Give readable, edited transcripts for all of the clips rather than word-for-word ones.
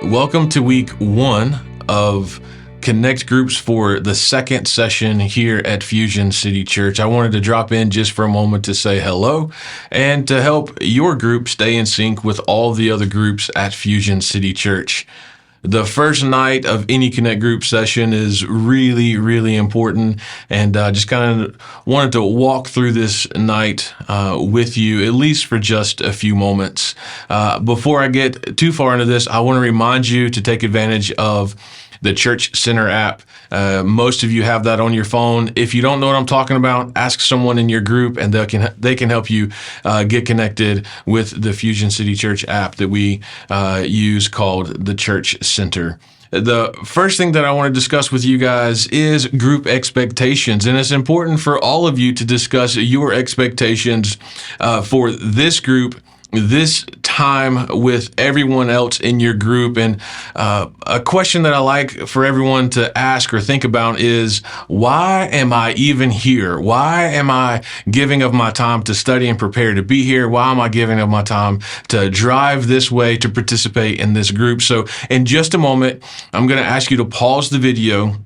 Welcome to week 1 of Connect Groups for the second session here at Fusion City Church. I wanted to drop in just for a moment to say hello and to help your group stay in sync with all the other groups at Fusion City Church. The first night of any Connect Group session is really, really important, and just kind of wanted to walk through this night with you, at least for just a few moments. Before I get too far into this, I want to remind you to take advantage of the Church Center app. Most of you have that on your phone. If you don't know what I'm talking about, ask someone in your group and they can help you get connected with the Fusion City Church app that we use called the Church Center. The first thing that I want to discuss with you guys is group expectations, and it's important for all of you to discuss your expectations for this group, this time with everyone else in your group. And a question that I like for everyone to ask or think about is, why am I even here? Why am I giving of my time to study and prepare to be here? Why am I giving of my time to drive this way to participate in this group? So in just a moment, I'm going to ask you to pause the video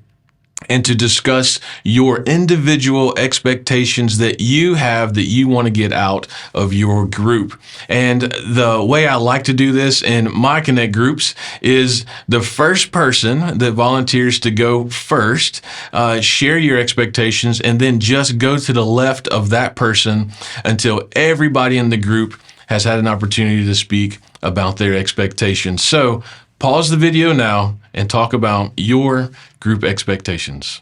and to discuss your individual expectations that you have that you want to get out of your group. And the way I like to do this in my Connect groups is the first person that volunteers to go first, share your expectations, and then just go to the left of that person until everybody in the group has had an opportunity to speak about their expectations. So pause the video now and talk about your group expectations.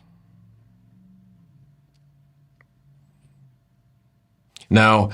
Now,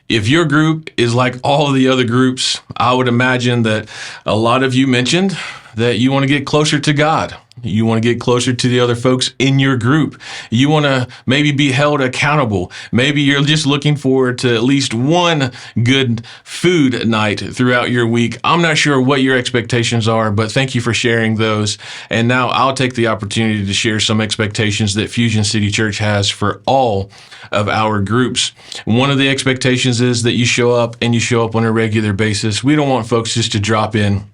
if your group is like all of the other groups, I would imagine that a lot of you mentioned that you want to get closer to God. You want to get closer to the other folks in your group. You want to maybe be held accountable. Maybe you're just looking forward to at least one good food night throughout your week. I'm not sure what your expectations are, but thank you for sharing those. And now I'll take the opportunity to share some expectations that Fusion City Church has for all of our groups. One of the expectations is that you show up and you show up on a regular basis. We don't want folks just to drop in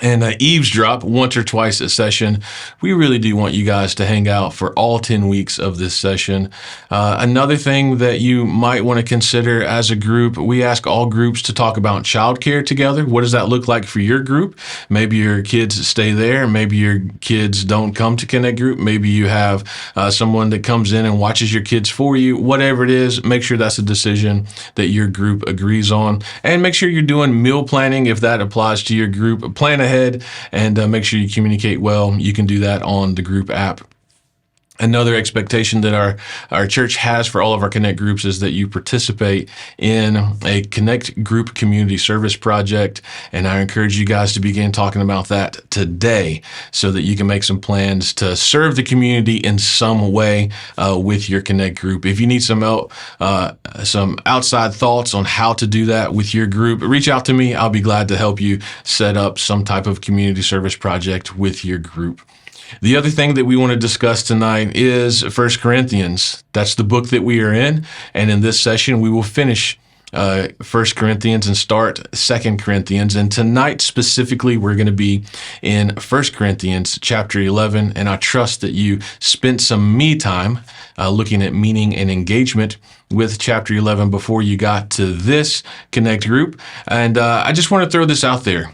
and eavesdrop once or twice a session. We really do want you guys to hang out for all 10 weeks of this session. Another thing that you might want to consider as a group, we ask all groups to talk about childcare together. What does that look like for your group? Maybe your kids stay there. Maybe your kids don't come to Connect Group. Maybe you have someone that comes in and watches your kids for you. Whatever it is, make sure that's a decision that your group agrees on. And make sure you're doing meal planning if that applies to your group. Plan ahead and make sure you communicate well. You can do that on the group app. Another expectation that our church has for all of our Connect groups is that you participate in a Connect Group community service project. And I encourage you guys to begin talking about that today so that you can make some plans to serve the community in some way with your Connect group. If you need some help, some outside thoughts on how to do that with your group, reach out to me. I'll be glad to help you set up some type of community service project with your group. The other thing that we want to discuss tonight is 1 Corinthians. That's the book that we are in. And in this session, we will finish 1 Corinthians and start 2 Corinthians. And tonight specifically, we're going to be in 1 Corinthians chapter 11. And I trust that you spent some me time looking at meaning and engagement with chapter 11 before you got to this Connect group. And I just want to throw this out there.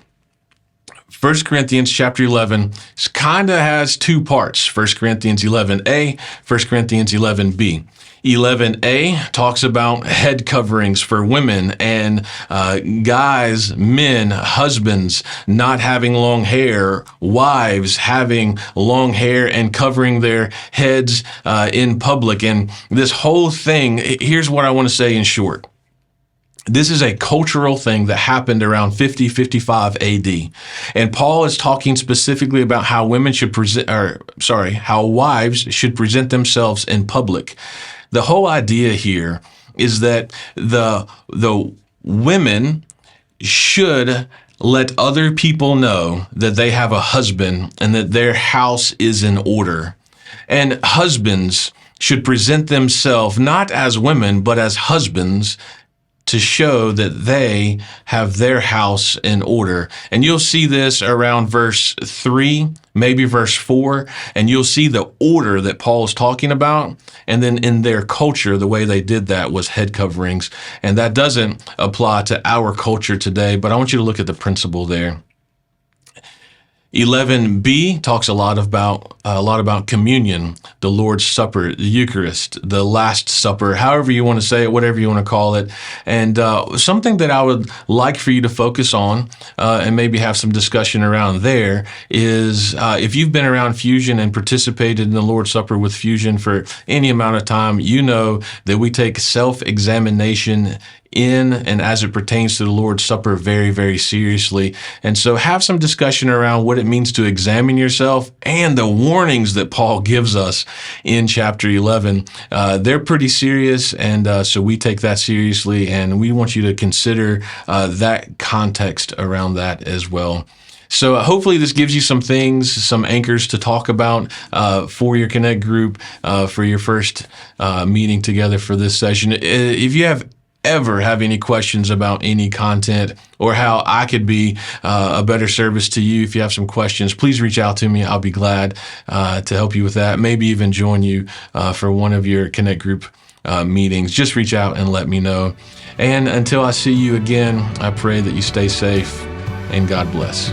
1 Corinthians chapter 11 kind of has two parts, 1 Corinthians 11a, 1 Corinthians 11b. 11a talks about head coverings for women and guys, men, husbands not having long hair, wives having long hair and covering their heads in public. And this whole thing, here's what I want to say in short. This is a cultural thing that happened around 50, 55 AD. And Paul is talking specifically about how how wives should present themselves in public. The whole idea here is that the women should let other people know that they have a husband and that their house is in order. And husbands should present themselves not as women, but as husbands to show that they have their house in order. And you'll see this around verse 3, maybe verse 4, and you'll see the order that Paul is talking about. And then in their culture, the way they did that was head coverings. And that doesn't apply to our culture today, but I want you to look at the principle there. 11b talks a lot about communion, the Lord's Supper, the Eucharist, the Last Supper, however you want to say it, whatever you want to call it. And something that I would like for you to focus on and maybe have some discussion around there is if you've been around Fusion and participated in the Lord's Supper with Fusion for any amount of time, you know that we take self-examination in and as it pertains to the Lord's Supper very, very seriously. And so have some discussion around what it means to examine yourself and the warnings that Paul gives us in chapter 11. They're pretty serious, and so we take that seriously, and we want you to consider that context around that as well. So hopefully this gives you some things, some anchors to talk about for your Connect group, for your first meeting together for this session. If you ever have any questions about any content or how I could be a better service to you, if you have some questions, please reach out to me. I'll be glad to help you with that. Maybe even join you for one of your Connect group meetings. Just reach out and let me know. And until I see you again, I pray that you stay safe and God bless.